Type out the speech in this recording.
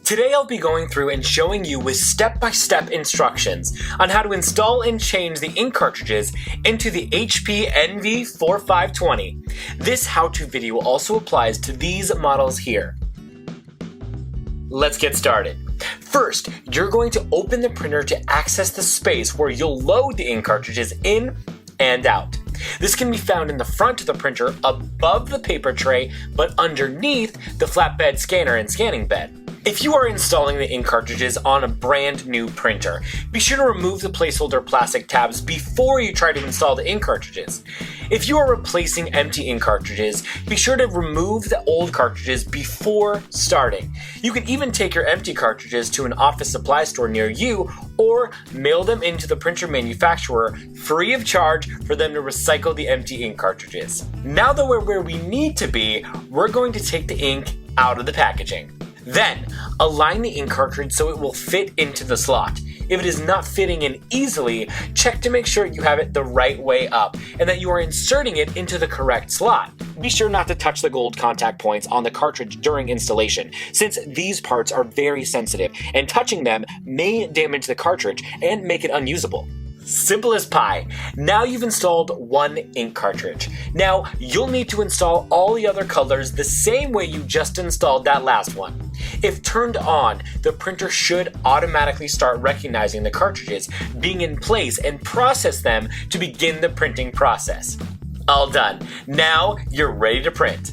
Today I'll be going through and showing you with step-by-step instructions on how to install and change the ink cartridges into the HP NV4520. This how-to video also applies to these models here. Let's get started. First, you're going to open the printer to access the space where you'll load the ink cartridges in and out. This can be found in the front of the printer above the paper tray, but underneath the flatbed scanner and scanning bed. If you are installing the ink cartridges on a brand new printer, be sure to remove the placeholder plastic tabs before you try to install the ink cartridges. If you are replacing empty ink cartridges, be sure to remove the old cartridges before starting. You can even take your empty cartridges to an office supply store near you or mail them into the printer manufacturer free of charge for them to recycle the empty ink cartridges. Now that we're where we need to be, we're going to take the ink out of the packaging. Then, align the ink cartridge so it will fit into the slot. If it is not fitting in easily, check to make sure you have it the right way up and that you are inserting it into the correct slot. Be sure not to touch the gold contact points on the cartridge during installation, since these parts are very sensitive and touching them may damage the cartridge and make it unusable. Simple as pie. Now you've installed one ink cartridge. Now you'll need to install all the other colors the same way you just installed that last one. If turned on, the printer should automatically start recognizing the cartridges being in place and process them to begin the printing process. All done. Now you're ready to print.